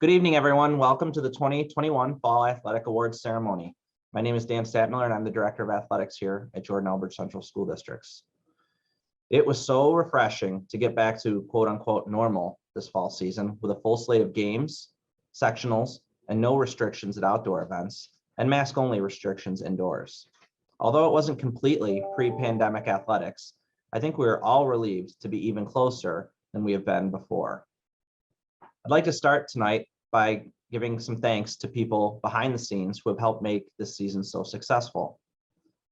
Good evening, everyone. Welcome to the 2021 Fall Athletic Awards Ceremony. My name is Dan Statmiller, and I'm the Director of Athletics here at Jordan-Elbridge Central School Districts. It was so refreshing to get back to quote-unquote normal this fall season with a full slate of games, sectionals, and no restrictions at outdoor events, and mask-only restrictions indoors. Although it wasn't completely pre-pandemic athletics, I think we are all relieved to be even closer than we have been before. I'd like to start tonight by giving some thanks to people behind the scenes who have helped make this season so successful.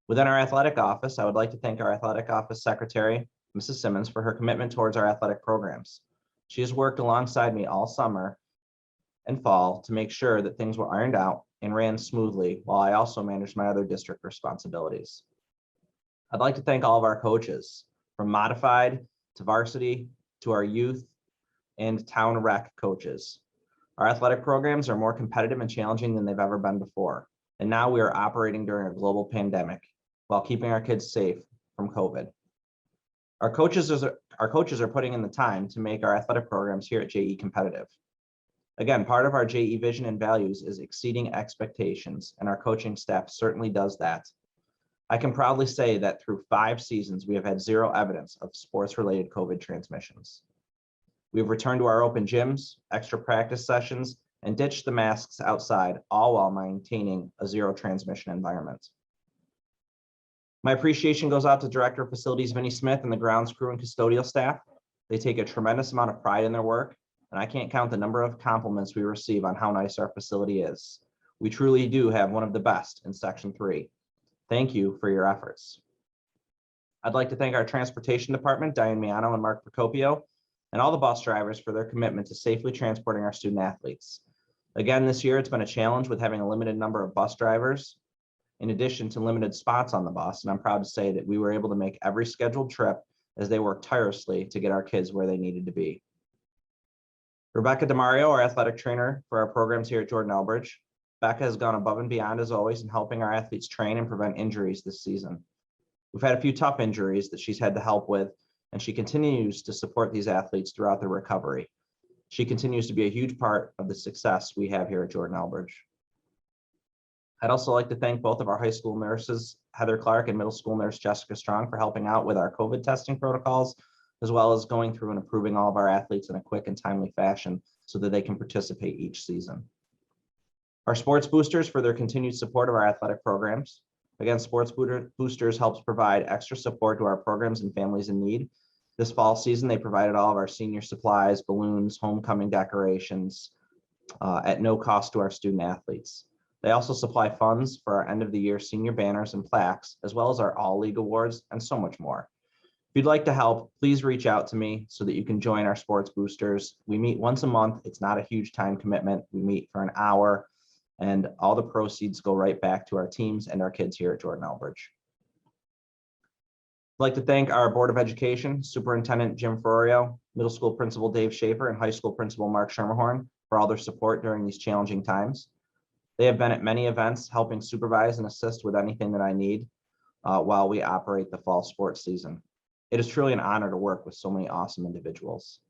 Within our athletic office, I would like to thank our athletic office secretary, Mrs. Simmons, for her commitment towards our athletic programs. She has worked alongside me all summer and fall to make sure that things were ironed out and ran smoothly, while I also managed my other district responsibilities. I'd like to thank all of our coaches, from modified to varsity to our youth and town rec coaches. Our athletic programs are more competitive and challenging than they've ever been before. And now we are operating during a global pandemic while keeping our kids safe from COVID. Our coaches are putting in the time to make our athletic programs here at JE competitive. Again, part of our JE vision and values is exceeding expectations, and our coaching staff certainly does that. I can proudly say that through 5 seasons, we have had zero evidence of sports-related COVID transmissions. We've returned to our open gyms, extra practice sessions, and ditched the masks outside, all while maintaining a zero transmission environment. My appreciation goes out to Director of Facilities Vinnie Smith and the grounds crew and custodial staff. They take a tremendous amount of pride in their work, and I can't count the number of compliments we receive on how nice our facility is. We truly do have one of the best in Section 3. Thank you for your efforts. I'd like to thank our transportation department, Diane Miano and Mark Procopio, and all the bus drivers for their commitment to safely transporting our student athletes. Again, this year, it's been a challenge with having a limited number of bus drivers, in addition to limited spots on the bus, and I'm proud to say that we were able to make every scheduled trip as they worked tirelessly to get our kids where they needed to be. Rebecca DeMario, our athletic trainer for our programs here at Jordan-Elbridge. Becca has gone above and beyond, as always, in helping our athletes train and prevent injuries this season. We've had a few tough injuries that she's had to help with, and she continues to support these athletes throughout their recovery. She continues to be a huge part of the success we have here at Jordan-Elbridge. I'd also like to thank both of our high school nurses, Heather Clark and middle school nurse Jessica Strong, for helping out with our COVID testing protocols, as well as going through and approving all of our athletes in a quick and timely fashion so that they can participate each season. Our sports boosters for their continued support of our athletic programs. Again, Sports Boosters helps provide extra support to our programs and families in need. This fall season, they provided all of our senior supplies, balloons, homecoming decorations at no cost to our student athletes. They also supply funds for our end of the year senior banners and plaques, as well as our All League awards and so much more. If you'd like to help, please reach out to me so that you can join our Sports Boosters. We meet once a month. It's not a huge time commitment. We meet for an hour, and all the proceeds go right back to our teams and our kids here at Jordan-Elbridge. I'd like to thank our Board of Education, Superintendent Jim Ferrorio, Middle School Principal Dave Schaefer, and High School Principal Mark Schermerhorn for all their support during these challenging times. They have been at many events helping supervise and assist with anything that I need while we operate the fall sports season. It is truly an honor to work with so many awesome individuals.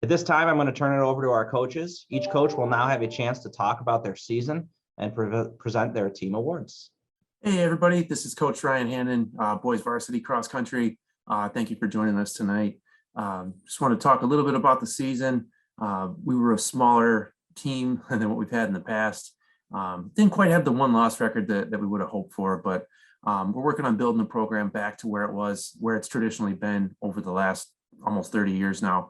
At this time, I'm going to turn it over to our coaches. Each coach will now have a chance to talk about their season and present their team awards. Hey, everybody. This is Coach Ryan Hannon, boys varsity cross country. Thank you for joining us tonight. Just want to talk a little bit about the season. We were a smaller team than what we've had in the past. Didn't quite have the one-loss record that we would have hoped for, but we're working on building the program back to where it's traditionally been over the last almost 30 years now.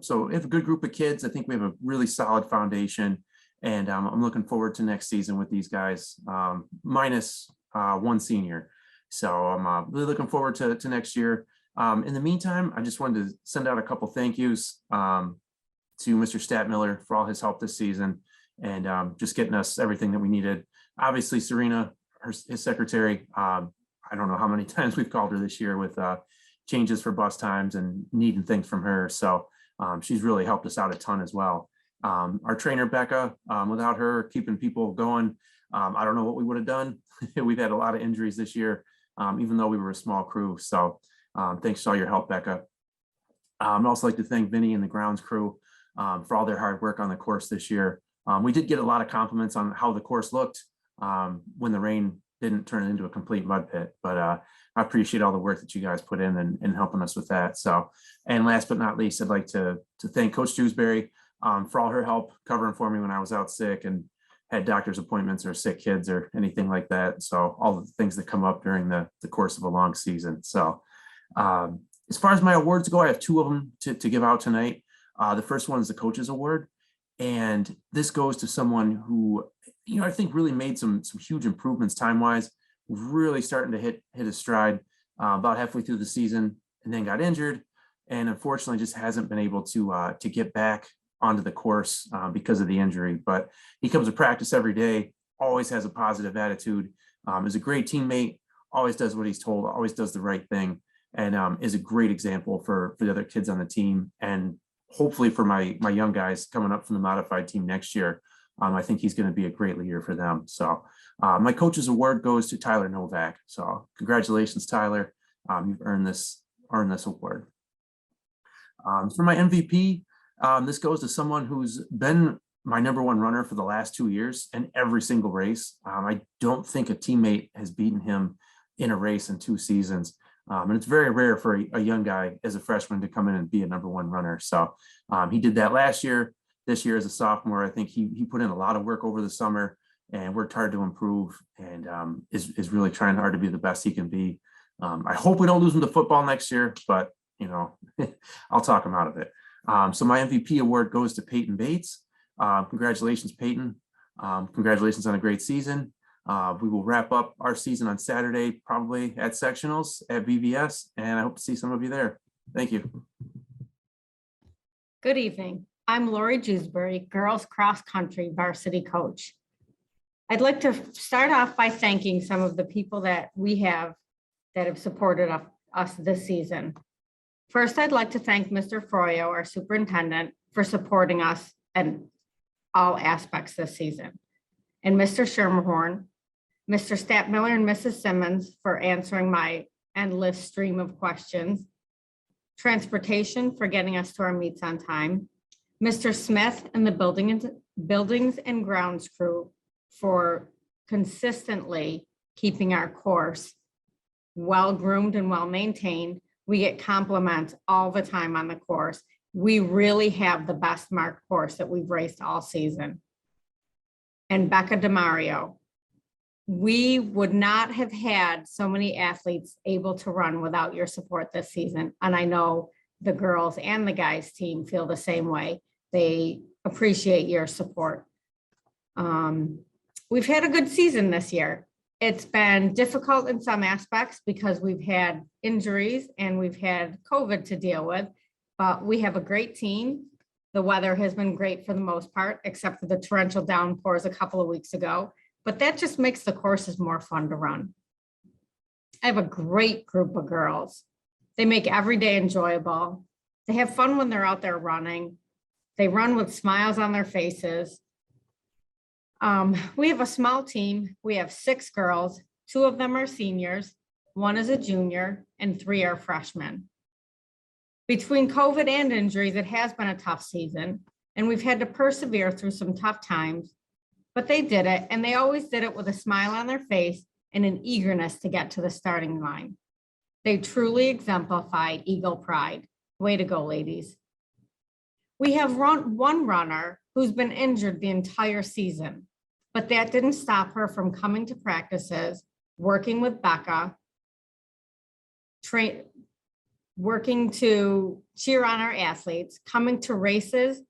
So we have a good group of kids. I think we have a really solid foundation, and I'm looking forward to next season with these guys, minus one senior. So I'm really looking forward to next year. In the meantime, I just wanted to send out a couple thank yous to Mr. Statmiller for all his help this season and just getting us everything that we needed. Obviously, Serena, his secretary, I don't know how many times we've called her this year with changes for bus times and needing things from her. So she's really helped us out a ton as well. Our trainer, Becca, without her keeping people going, I don't know what we would have done. We've had a lot of injuries this year, even though we were a small crew. So thanks for all your help, Becca. I'd also like to thank Vinny and the grounds crew. for all their hard work on the course this year. We did get a lot of compliments on how the course looked when the rain didn't turn it into a complete mud pit, but I appreciate all the work that you guys put in helping us with that. So, and last but not least, I'd like to thank Coach Dewsbury for all her help covering for me when I was out sick and had doctor's appointments or sick kids or anything like that. So all the things that come up during the course of a long season. So as far as my awards go, I have two of them to give out tonight. The first one is the Coaches Award. And this goes to someone who, I think really made some huge improvements time-wise, really starting to hit his stride about halfway through the season, and then got injured, and unfortunately just hasn't been able to get back onto the course because of the injury. But he comes to practice every day, always has a positive attitude, is a great teammate, always does what he's told, always does the right thing, and is a great example for the other kids on the team, and hopefully for my young guys coming up from the modified team next year. I think he's going to be a great leader for them. So my coach's award goes to Tyler Novak. So congratulations, Tyler. You've earned this award. For my MVP, this goes to someone who's been my #1 runner for the last 2 years in every single race. I don't think a teammate has beaten him in a race in 2 seasons. And it's very rare for a young guy as a freshman to come in and be a #1 runner. So he did that last year. This year as a sophomore, I think he put in a lot of work over the summer and worked hard to improve, and is really trying hard to be the best he can be. I hope we don't lose him to football next year, but I'll talk him out of it. So my MVP award goes to Peyton Bates. Congratulations, Peyton. Congratulations on a great season. We will wrap up our season on Saturday, probably at sectionals at VBS, and I hope to see some of you there. Thank you. Good evening. I'm Lori Dewsbury, girls cross country varsity coach. I'd like to start off by thanking some of the people that have supported us this season. First, I'd like to thank Mr. Froyo, our superintendent, for supporting us in all aspects this season, and Mr. Schermerhorn, Mr. Stapmiller and Mrs. Simmons for answering my endless stream of questions, transportation for getting us to our meets on time, Mr. Smith and the buildings and grounds crew for consistently keeping our course well-groomed and well-maintained. We get compliments all the time on the course. We really have the best marked course that we've raced all season. And Becca DeMario, we would not have had so many athletes able to run without your support this season. And I know the girls and the guys team feel the same way. They appreciate your support. We've had a good season this year. It's been difficult in some aspects because we've had injuries and we've had COVID to deal with, but we have a great team. The weather has been great for the most part, except for the torrential downpours a couple of weeks ago, but that just makes the courses more fun to run. I have a great group of girls. They make every day enjoyable. They have fun when they're out there running. They run with smiles on their faces. We have a small team. We have 6 girls. 2 of them are seniors. 1 is a junior and 3 are freshmen. Between COVID and injuries, it has been a tough season, and we've had to persevere through some tough times, but they did it, and they always did it with a smile on their face and an eagerness to get to the starting line. They truly exemplify Eagle pride. Way to go, ladies. We have one runner who's been injured the entire season, but that didn't stop her from coming to practices, working with Becca, working to cheer on our athletes, coming to races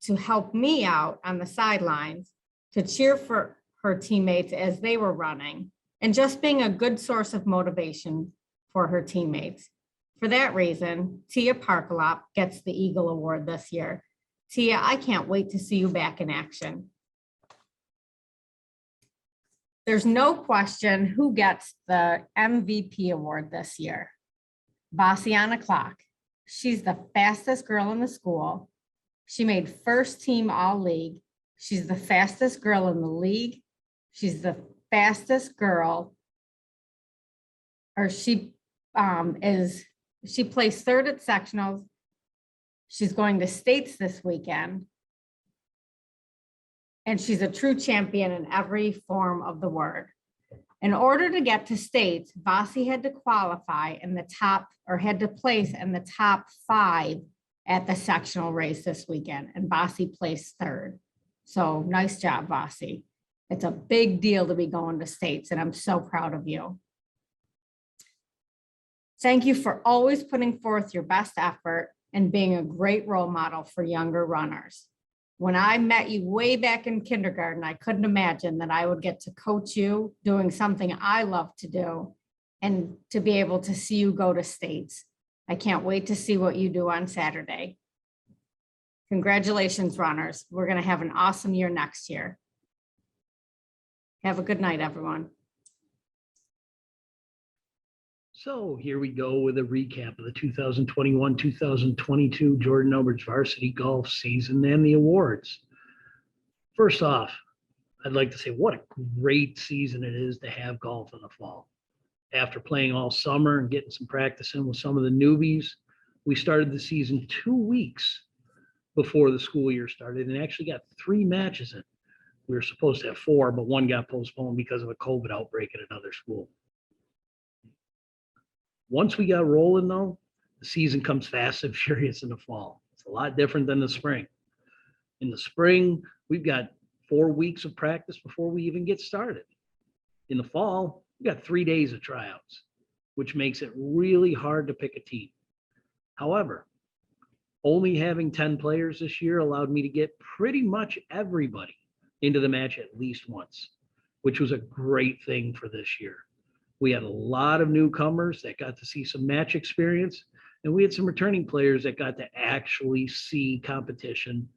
to help me out on the sidelines, to cheer for her teammates as they were running, and just being a good source of motivation for her teammates. For that reason, Tia Parkalop gets the Eagle Award this year. Tia, I can't wait to see you back in action. There's no question who gets the MVP award this year. Bassiana Clock. She's the fastest girl in the school. She made first team all league. She's the fastest girl in the league. She's the fastest girl, or she placed 3rd at sectionals. She's going to states this weekend. And she's a true champion in every form of the word. In order to get to states, Vasi had to qualify in the top, or had to place in the top 5 at the sectional race this weekend, and Vasi placed 3rd. So nice job, Vasi. It's a big deal to be going to states, and I'm so proud of you. Thank you for always putting forth your best effort and being a great role model for younger runners. When I met you way back in kindergarten, I couldn't imagine that I would get to coach you doing something I love to do and to be able to see you go to states. I can't wait to see what you do on Saturday. Congratulations, runners. We're going to have an awesome year next year. Have a good night, everyone. So here we go with a recap of the 2021-2022 Jordan Alberts varsity golf season and the awards. First off, I'd like to say what a great season it is to have golf in the fall. After playing all summer and getting some practice in with some of the newbies, we started the season 2 weeks before the school year started and actually got 3 matches in. We were supposed to have 4, but 1 got postponed because of a COVID outbreak at another school. Once we got rolling, though, the season comes fast and furious in the fall. It's a lot different than the spring. In the spring, we've got 4 weeks of practice before we even get started. In the fall, we got 3 days of tryouts, which makes it really hard to pick a team. However, only having 10 players this year allowed me to get pretty much everybody into the match at least once, which was a great thing for this year. We had a lot of newcomers that got to see some match experience, and we had some returning players that got to actually see competition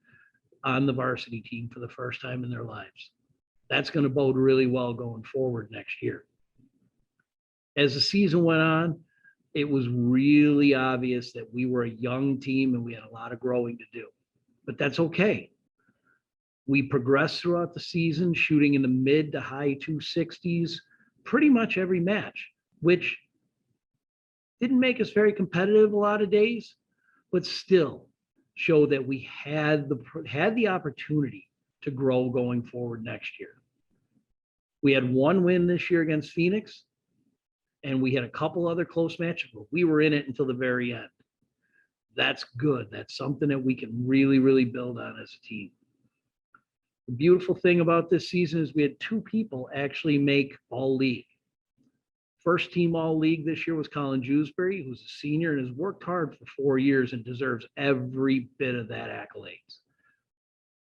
on the varsity team for the first time in their lives. That's going to bode really well going forward next year. As the season went on, it was really obvious that we were a young team and we had a lot of growing to do, but that's okay. We progressed throughout the season, shooting in the mid to high 260s, pretty much every match, which didn't make us very competitive a lot of days, but still showed that we had the opportunity to grow going forward next year. We had 1 win this year against Phoenix, and we had a couple other close matches, but we were in it until the very end. That's good. That's something that we can really, really build on as a team. The beautiful thing about this season is we had 2 people actually make all league. First team all league this year was Colin Jewsbury, who's a senior and has worked hard for 4 years and deserves every bit of that accolades.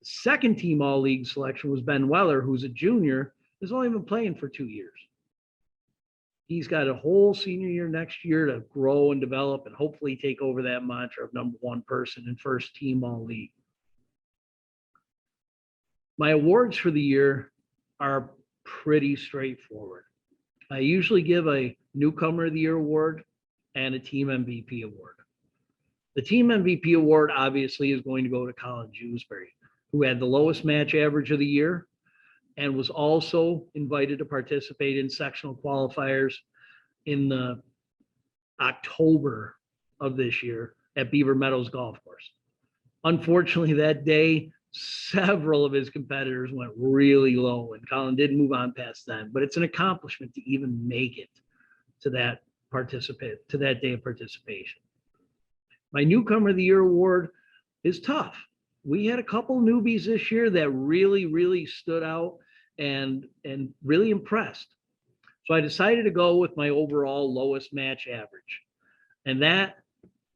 The second team all league selection was Ben Weller, who's a junior, has only been playing for 2 years. He's got a whole senior year next year to grow and develop and hopefully take over that mantra of number 1 person in first team all league. My awards for the year are pretty straightforward. I usually give a newcomer of the year award and a team MVP award. The team MVP award obviously is going to go to Colin Jewsbury, who had the lowest match average of the year and was also invited to participate in sectional qualifiers in the October of this year at Beaver Meadows Golf Course. Unfortunately, that day, several of his competitors went really low, and Colin did move on past them, but it's an accomplishment to even make it to that day of participation. My newcomer of the year award is tough. We had a couple newbies this year that really, really stood out and really impressed. So I decided to go with my overall lowest match average. And that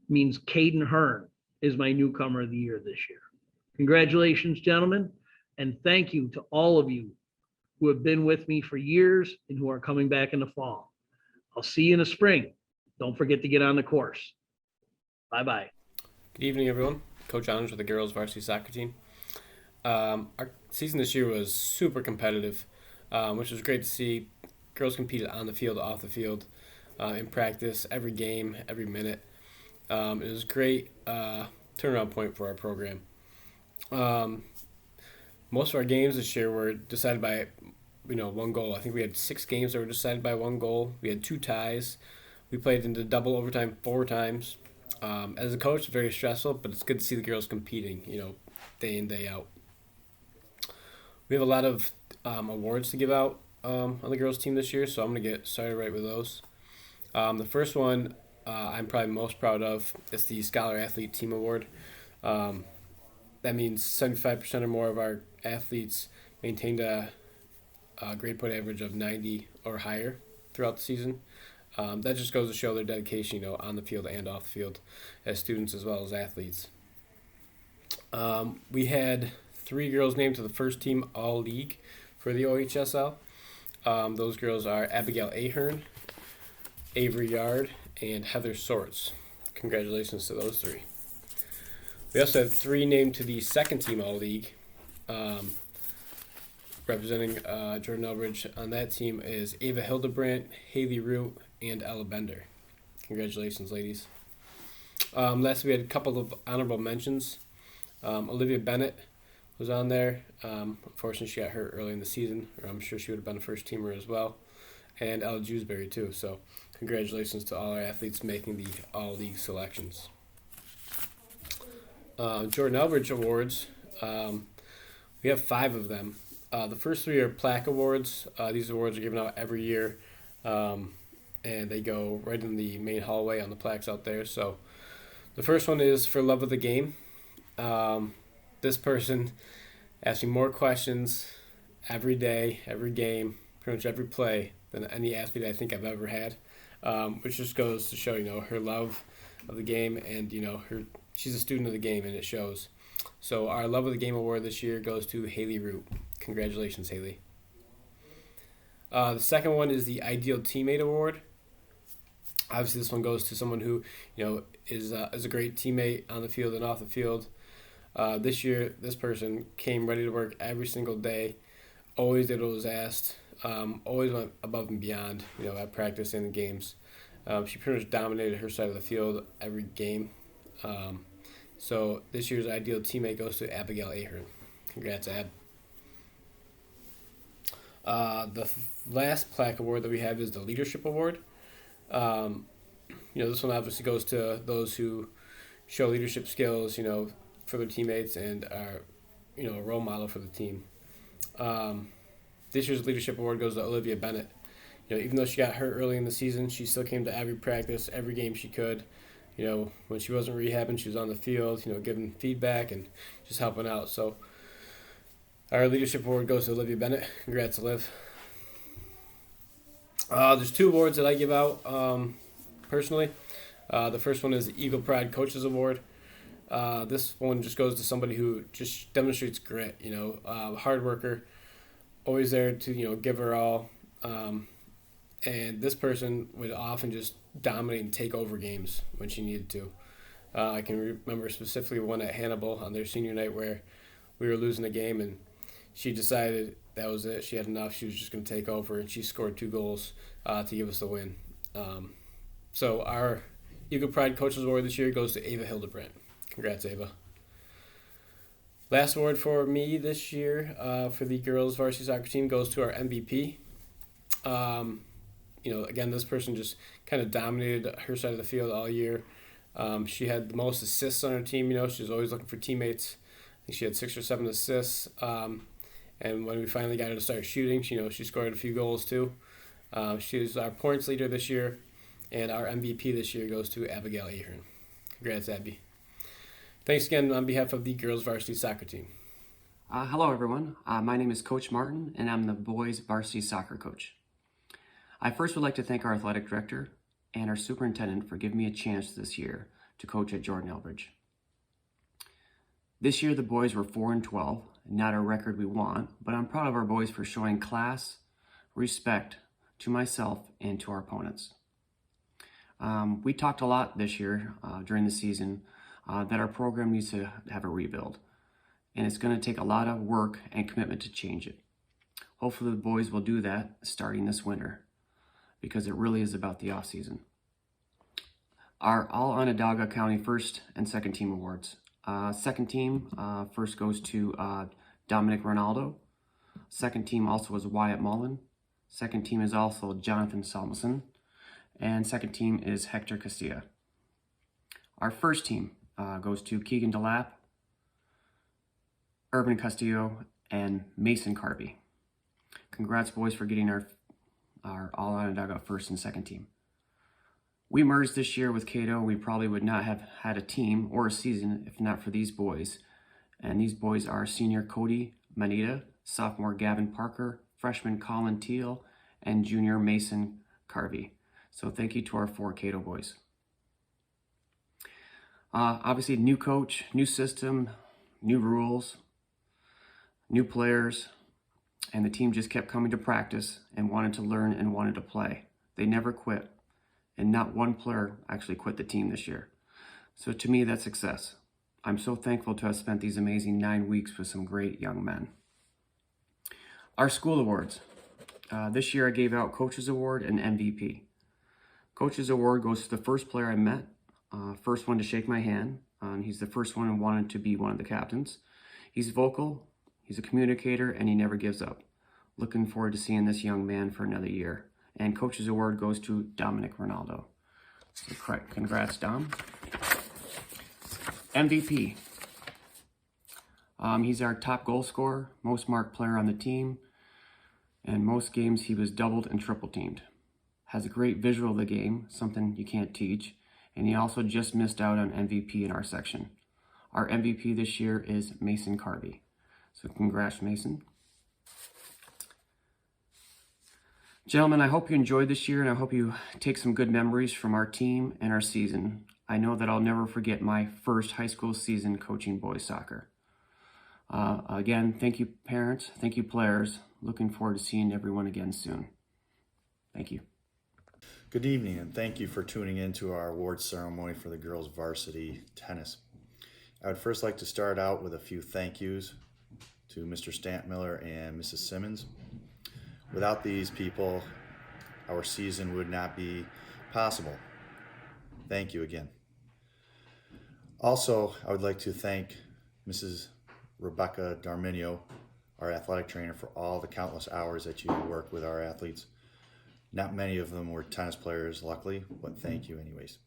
means Caden Hearn is my newcomer of the year this year. Congratulations, gentlemen, and thank you to all of you who have been with me for years and who are coming back in the fall. I'll see you in the spring. Don't forget to get on the course. Bye-bye. Good evening, everyone. Coach Anders with the girls varsity soccer team. Our season this year was super competitive, which was great to see. Girls competed on the field, off the field, in practice, every game, every minute. It was a great turnaround point for our program. Most of our games this year were decided by, 1 goal. I think we had 6 games that were decided by 1 goal. We had 2 ties. We played into double overtime 4 times. As a coach, very stressful, but it's good to see the girls competing, day in, day out. We have a lot of awards to give out on the girls' team this year, so I'm going to get started right with those. The first one I'm probably most proud of is the Scholar Athlete Team Award. That means 75% or more of our athletes maintained a grade point average of 90 or higher throughout the season. That just goes to show their dedication, on the field and off the field, as students as well as athletes. We had 3 girls named to the first team All-League for the OHSL. Those girls are Abigail Ahern, Avery Yard, and Heather Sorts. Congratulations to those 3. We also have 3 named to the second team All-League. Representing Jordan Elbridge on that team is Ava Hildebrandt, Haley Root, and Ella Bender. Congratulations, ladies. Last, we had a couple of honorable mentions. Olivia Bennett was on there. Unfortunately, she got hurt early in the season, or I'm sure she would have been a first teamer as well. And Ella Jewsbury, too. So congratulations to all our athletes making the all-league selections. Jordan Elbridge Awards, we have 5 of them. The first 3 are plaque awards. These awards are given out every year, and they go right in the main hallway on the plaques out there. So the first one is for love of the game. This person asking more questions every day, every game, pretty much every play than any athlete I think I've ever had, which just goes to show, her love of the game and, she's a student of the game and it shows. So our Love of the Game award this year goes to Haley Root. Congratulations, Haley. The second one is the Ideal Teammate Award. Obviously, this one goes to someone who, is a great teammate on the field and off the field. This year, this person came ready to work every single day, always did what was asked, always went above and beyond, at practice and the games. She pretty much dominated her side of the field every game. So this year's Ideal Teammate goes to Abigail Ahern. Congrats, Ab. The last plaque award that we have is the Leadership Award. This one obviously goes to those who show leadership skills, for their teammates and are, a role model for the team. This year's Leadership Award goes to Olivia Bennett. Even though she got hurt early in the season, she still came to every practice, every game she could. When she wasn't rehabbing, she was on the field, giving feedback and just helping out. So our Leadership Award goes to Olivia Bennett. Congrats, Liv. There's 2 awards that I give out personally. The first one is the Eagle Pride Coaches Award. This one just goes to somebody who just demonstrates grit, hard worker, always there to, give her all. And this person would often just dominate and take over games when she needed to. I can remember specifically one at Hannibal on their senior night where we were losing the game and she decided that was it. She had enough. She was just going to take over, and she scored 2 goals to give us the win. So our Eagle Pride Coaches Award this year goes to Ava Hildebrandt. Congrats, Ava. Last award for me this year for the girls varsity soccer team goes to our MVP. Again, this person just kind of dominated her side of the field all year. She had the most assists on her team. She was always looking for teammates. I think she had 6 or 7 assists. And when we finally got her to start shooting, she scored a few goals too. She was our points leader this year, and our MVP this year goes to Abigail Ahern. Congrats, Abby. Thanks again on behalf of the girls varsity soccer team. Hello, everyone. My name is Coach Martin, and I'm the boys varsity soccer coach. I first would like to thank our athletic director and our superintendent for giving me a chance this year to coach at Jordan Elbridge. This year, the boys were 4-12, not a record we want, but I'm proud of our boys for showing class, respect to myself and to our opponents. We talked a lot this year during the season that our program needs to have a rebuild, and it's going to take a lot of work and commitment to change it. Hopefully the boys will do that starting this winter, because it really is about the off season. Our all Onondaga County first and second team awards. Second team first goes to Dominic Ronaldo. Second team also is Wyatt Mullen. Second team is also Jonathan Salmson. And second team is Hector Castilla. Our first team goes to Keegan DeLapp, Urban Castillo, and Mason Carvey. Congrats, boys, for getting our all on a dugout first and second team. We merged this year with Cato. We probably would not have had a team or a season if not for these boys. And these boys are senior Cody Manita, sophomore Gavin Parker, freshman Colin Teal, and junior Mason Carvey. So thank you to our 4 Cato boys. Obviously, new coach, new system, new rules, new players, and the team just kept coming to practice and wanted to learn and wanted to play. They never quit, and not one player actually quit the team this year. So to me, that's success. I'm so thankful to have spent these amazing 9 weeks with some great young men. Our school awards. This year I gave out Coaches Award and MVP. Coaches Award goes to the first player I met, first one to shake my hand. He's the first one who wanted to be one of the captains. He's vocal, he's a communicator, and he never gives up. Looking forward to seeing this young man for another year. And Coaches Award goes to Dominic Ronaldo. So congrats, Dom. MVP. He's our top goal scorer, most marked player on the team, and most games he was doubled and triple teamed. Has a great visual of the game, something you can't teach, and he also just missed out on MVP in our section. Our MVP this year is Mason Carvey. So congrats, Mason. Gentlemen, I hope you enjoyed this year, and I hope you take some good memories from our team and our season. I know that I'll never forget my first high school season coaching boys soccer. Again, thank you, parents. Thank you, players. Looking forward to seeing everyone again soon. Thank you. Good evening, and thank you for tuning in to our award ceremony for the girls varsity tennis. I would first like to start out with a few thank yous to Mr. Stantmiller and Mrs. Simmons. Without these people, our season would not be possible. Thank you again. Also, I would like to thank Mrs. Rebecca Darminio, our athletic trainer, for all the countless hours that you work with our athletes. Not many of them were tennis players, luckily, but thank you anyways.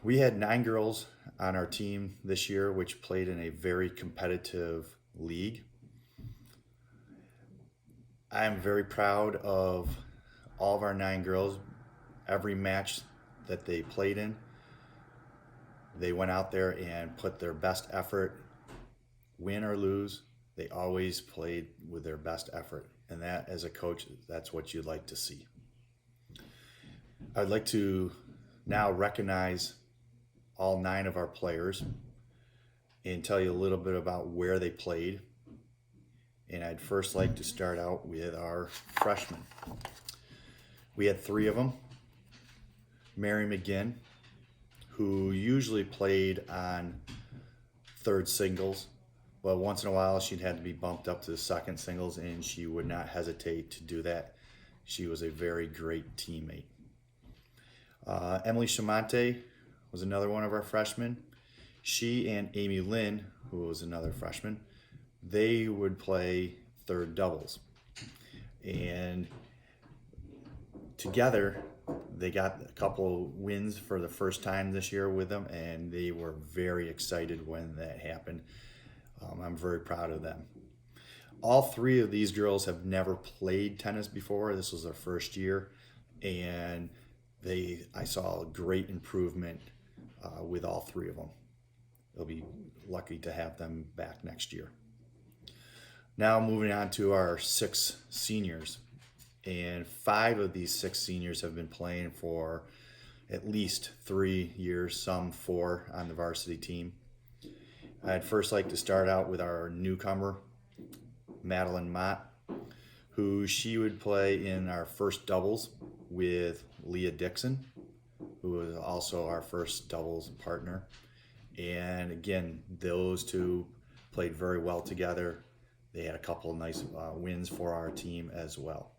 We had 9 girls on our team this year, which played in a very competitive league. I am very proud of all of our 9 girls. Every match that they played in, they went out there and put their best effort. Win or lose, they always played with their best effort. And that, as a coach, that's what you'd like to see. I'd like to now recognize all 9 of our players and tell you a little bit about where they played. And I'd first like to start out with our freshmen. We had 3 of them. Mary McGinn, who usually played on third singles, but once in a while she'd had to be bumped up to the second singles, and she would not hesitate to do that. She was a very great teammate. Emily Chamante was another one of our freshmen. She and Amy Lynn, who was another freshman, they would play third doubles. And together, they got a couple wins for the first time this year with them, and they were very excited when that happened. I'm very proud of them. All 3 of these girls have never played tennis before. This was their first year, and I saw a great improvement with all 3 of them. They'll be lucky to have them back next year. Now moving on to our 6 seniors. And 5 of these 6 seniors have been playing for at least 3 years, some 4 on the varsity team. I'd first like to start out with our newcomer, Madeline Mott, who she would play in our first doubles with Leah Dixon, who was also our first doubles partner. And again, those 2 played very well together. They had a couple of nice wins for our team as well.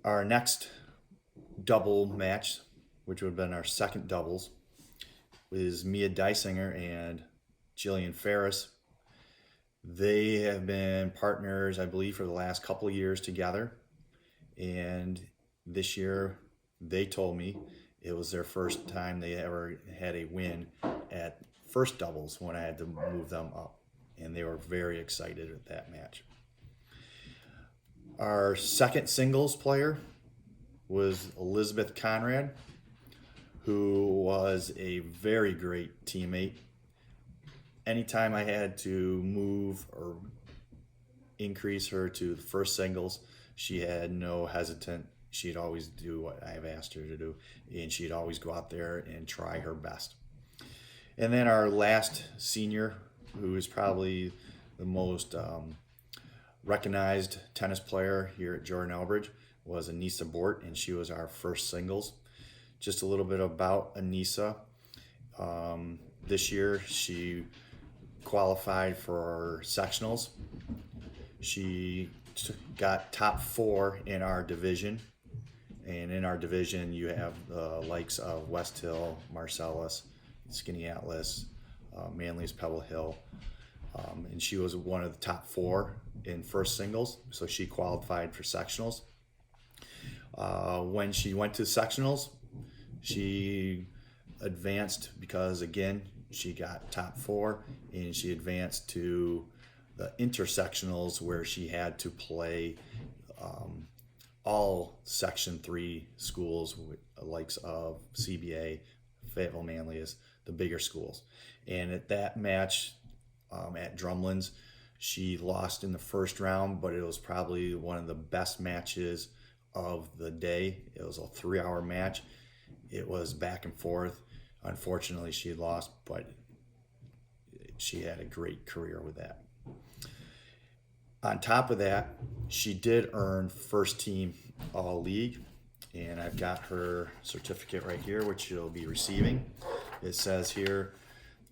Our next double match, which would have been our second doubles, is Mia Dysinger and Jillian Ferris. They have been partners, I believe, for the last couple of years together. And this year, They told me it was their first time they ever had a win at first doubles when I had to move them up, and they were very excited at that match. Our second singles player was Elizabeth Conrad, who was a very great teammate. Anytime I had to move or increase her to the first singles, she had no hesitant. She'd always do what I've asked her to do, and she'd always go out there and try her best. And then our last senior, who is probably the most recognized tennis player here at Jordan Elbridge, was Anissa Bort, and she was our first singles. Just a little bit about Anissa. This year, she qualified for sectionals. She got top 4 in our division. And in our division, you have the likes of West Hill, Marcellus, Skinny Atlas, Manly's Pebble Hill. And she was one of the top 4 in first singles, so she qualified for sectionals. When she went to sectionals, she advanced because, again, she got top 4, and she advanced to the intersectionals where she had to play all Section 3 schools, with the likes of CBA, Fayetteville Manlius, the bigger schools. And at that match at Drumlin's, she lost in the first round, but it was probably one of the best matches of the day. It was a 3-hour match. It was back and forth. Unfortunately, she lost, but she had a great career with that. On top of that, she did earn first team all league, and I've got her certificate right here, which she'll be receiving. It says here,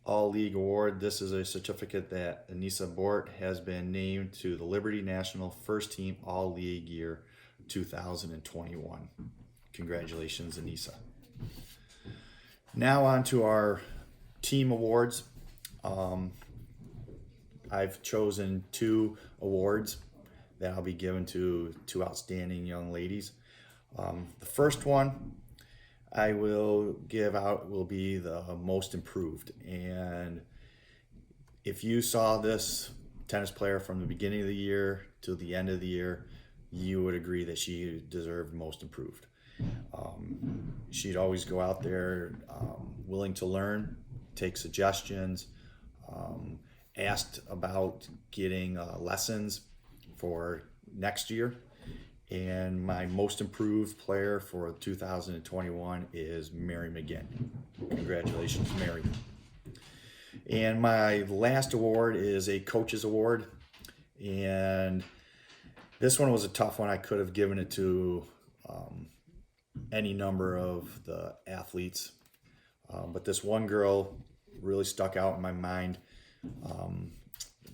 all league award. This is a certificate that Anissa Bort has been named to the Liberty National first team all league year 2021. Congratulations, Anissa. Now on to our team awards. I've chosen 2 awards that I'll be given to 2 outstanding young ladies. The first one I will give out will be the most improved. And if you saw this tennis player from the beginning of the year to the end of the year, you would agree that she deserved most improved. She'd always go out there willing to learn, take suggestions, asked about getting lessons for next year. And my most improved player for 2021 is Mary McGinn. Congratulations, Mary. And my last award is a coach's award. And this one was a tough one. I could have given it to any number of the athletes. But this one girl really stuck out in my mind. I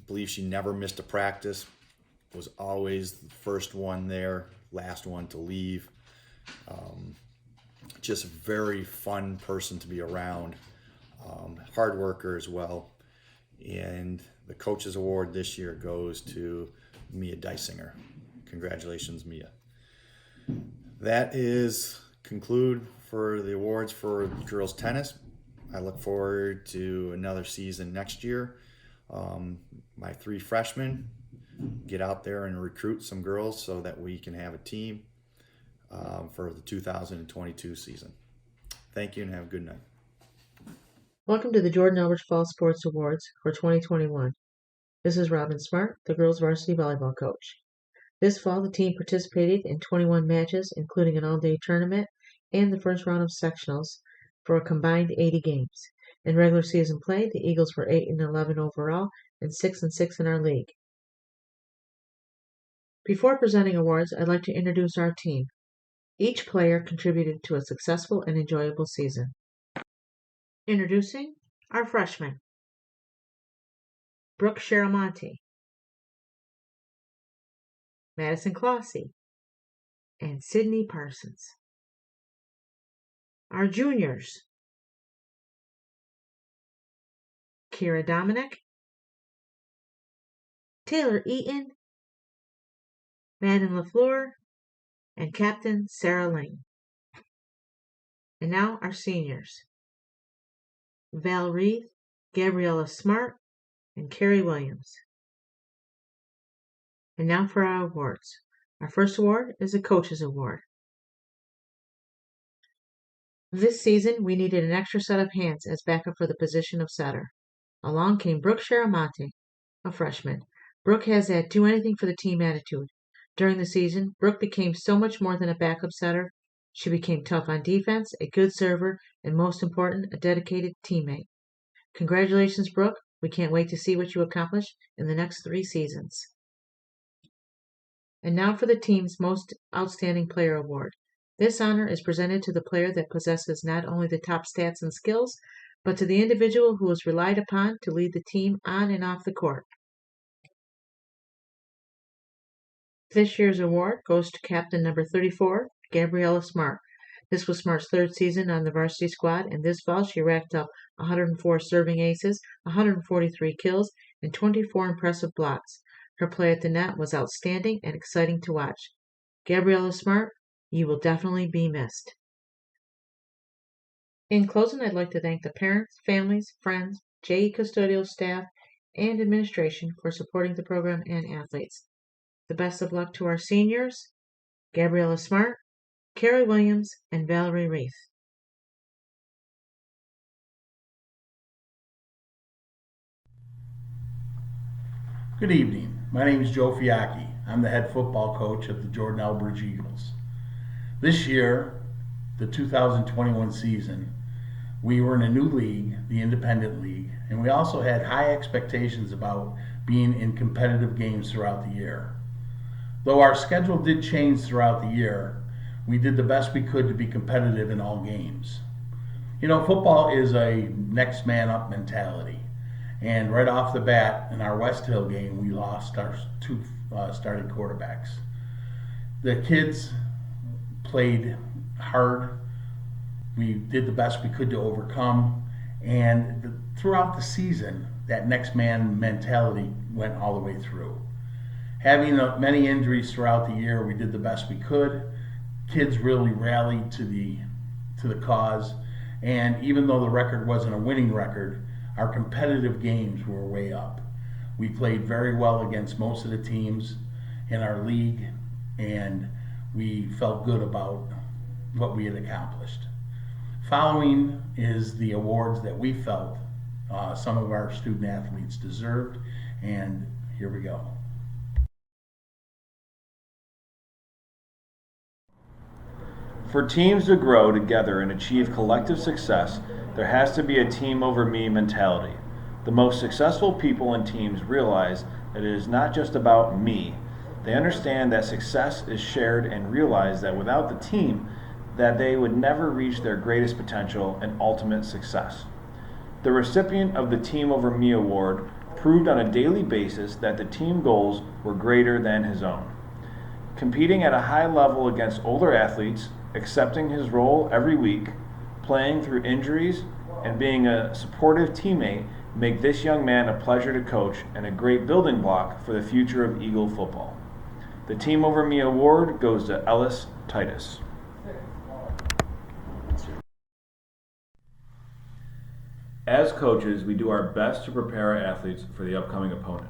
believe she never missed a practice, was always the first one there, last one to leave. Just a very fun person to be around, hard worker as well. And the coach's award this year goes to Mia Dysinger. Congratulations, Mia. That is conclude for the awards for girls tennis. I look forward to another season next year. My 3 freshmen get out there and recruit some girls so that we can have a team for the 2022 season. Thank you and have a good night. Welcome to the Jordan Elbridge Fall Sports Awards for 2021. This is Robin Smart, the girls varsity volleyball coach. This fall, the team participated in 21 matches, including an all-day tournament and the first round of sectionals for a combined 80 games. In regular season play, the Eagles were 8-11 overall and 6-6 in our league. Before presenting awards, I'd like to introduce our team. Each player contributed to a successful and enjoyable season. Introducing our freshmen, Brooke Sharamonte, Madison Clossy, and Sydney Parsons. Our juniors, Kira Dominic, Taylor Eaton, Madden LaFleur, and Captain Sarah Lane. And now our seniors. Val Reed, Gabriella Smart, and Carrie Williams. And now for our awards. Our first award is a Coach's Award. This season, we needed an extra set of hands as backup for the position of setter. Along came Brooke Sharamonte, a freshman. Brooke has that do anything for the team attitude. During the season, Brooke became so much more than a backup setter. She became tough on defense, a good server, and most important, a dedicated teammate. Congratulations, Brooke. We can't wait to see what you accomplish in the next 3 seasons. And now for the team's Most Outstanding Player Award. This honor is presented to the player that possesses not only the top stats and skills, but to the individual who is relied upon to lead the team on and off the court. This year's award goes to captain number 34, Gabriella Smart. This was Smart's 3rd season on the varsity squad, and this fall she racked up 104 serving aces, 143 kills, and 24 impressive blocks. Her play at the net was outstanding and exciting to watch. Gabriella Smart, you will definitely be missed. In closing, I'd like to thank the parents, families, friends, JE custodial staff, and administration for supporting the program and athletes. The best of luck to our seniors, Gabriella Smart, Carrie Williams, and Valerie Reith. Good evening. My name is Joe Fiacchi. I'm the head football coach of the Jordan Elbridge Eagles. This year, the 2021 season, we were in a new league, the Independent League, and we also had high expectations about being in competitive games throughout the year. Though our schedule did change throughout the year, we did the best we could to be competitive in all games. You know, football is a next man up mentality. And right off the bat, in our West Hill game, we lost our 2 starting quarterbacks. The kids played hard. We did the best we could to overcome. And throughout the season, that next man mentality went all the way through. Having many injuries throughout the year, we did the best we could. Kids really rallied to the cause. And even though the record wasn't a winning record, our competitive games were way up. We played very well against most of the teams in our league, and we felt good about what we had accomplished. Following is the awards that we felt some of our student athletes deserved, and here we go. For teams to grow together and achieve collective success, there has to be a team over me mentality. The most successful people and teams realize that it is not just about me. They understand that success is shared and realize that without the team, that they would never reach their greatest potential and ultimate success. The recipient of the Team Over Me award proved on a daily basis that the team goals were greater than his own. Competing at a high level against older athletes, accepting his role every week, playing through injuries, and being a supportive teammate make this young man a pleasure to coach and a great building block for the future of Eagle football. The Team Over Me award goes to Ellis Titus. As coaches, we do our best to prepare our athletes for the upcoming opponent.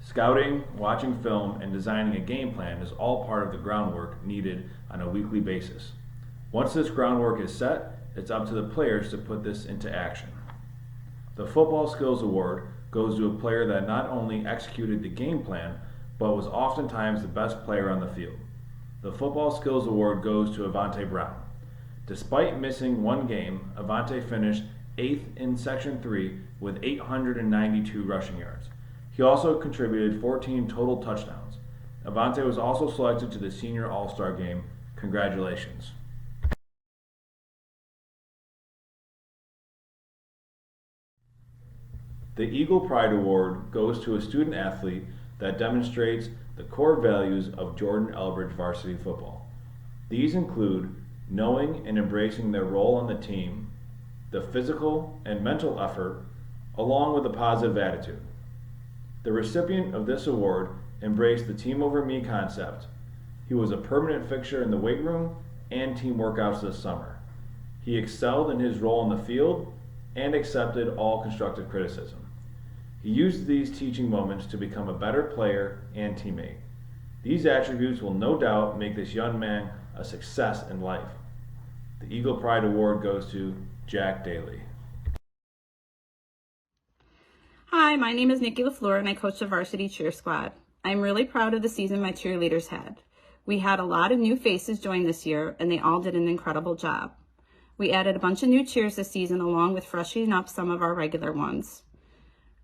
Scouting, watching film, and designing a game plan is all part of the groundwork needed on a weekly basis. Once this groundwork is set, it's up to the players to put this into action. The Football Skills Award goes to a player that not only executed the game plan, but was oftentimes the best player on the field. The Football Skills Award goes to Avante Brown. Despite missing 1 game, Avante finished 8th in Section 3 with 892 rushing yards. He also contributed 14 total touchdowns. Avante was also selected to the Senior All-Star Game. Congratulations. The Eagle Pride Award goes to a student athlete that demonstrates the core values of Jordan Elbridge varsity football. These include knowing and embracing their role on the team, the physical and mental effort, along with a positive attitude. The recipient of this award embraced the Team Over Me concept. He was a permanent fixture in the weight room and team workouts this summer. He excelled in his role in the field and accepted all constructive criticism. He used these teaching moments to become a better player and teammate. These attributes will no doubt make this young man a success in life. The Eagle Pride Award goes to Jack Daly. Hi, my name is Nikki LaFleur and I coach the varsity cheer squad. I'm really proud of the season my cheerleaders had. We had a lot of new faces join this year and they all did an incredible job. We added a bunch of new cheers this season along with freshening up some of our regular ones.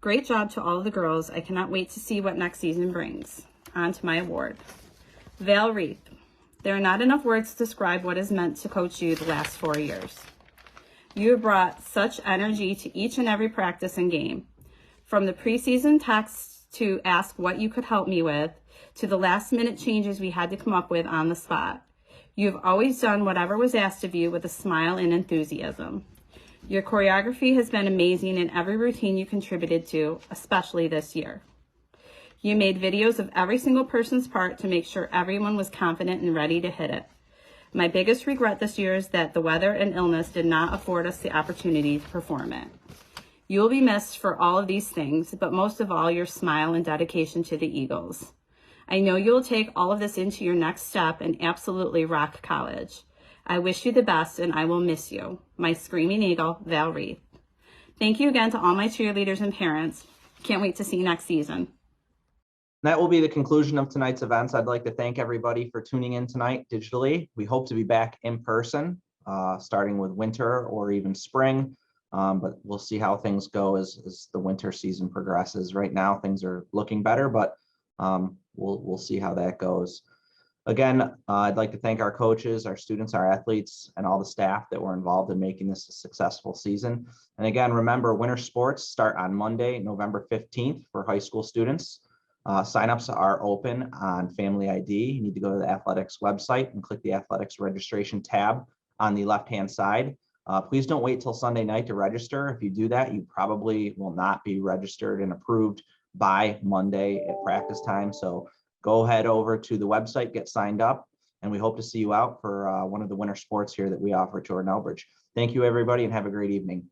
Great job to all of the girls. I cannot wait to see what next season brings. On to my award. Val Reith. There are not enough words to describe what is meant to coach you the last 4 years. You have brought such energy to each and every practice and game. From the preseason texts to ask what you could help me with, to the last minute changes we had to come up with on the spot. You have always done whatever was asked of you with a smile and enthusiasm. Your choreography has been amazing in every routine you contributed to, especially this year. You made videos of every single person's part to make sure everyone was confident and ready to hit it. My biggest regret this year is that the weather and illness did not afford us the opportunity to perform it. You will be missed for all of these things, but most of all, your smile and dedication to the Eagles. I know you will take all of this into your next step and absolutely rock college. I wish you the best and I will miss you. My Screaming Eagle, Val Reith. Thank you again to all my cheerleaders and parents. Can't wait to see you next season. That will be the conclusion of tonight's events. I'd like to thank everybody for tuning in tonight digitally. We hope to be back in person, starting with winter or even spring. But we'll see how things go as the winter season progresses. Right now, things are looking better, but we'll see how that goes. Again, I'd like to thank our coaches, our students, our athletes, and all the staff that were involved in making this a successful season. And again, remember, winter sports start on Monday, November 15th for high school students. Signups are open on Family ID. You need to go to the athletics website and click the athletics registration tab on the left-hand side. Please don't wait till Sunday night to register. If you do that, you probably will not be registered and approved by Monday at practice time. So go ahead over to the website, get signed up, and we hope to see you out for one of the winter sports here that we offer at Jordan Elbridge. Thank you, everybody, and have a great evening.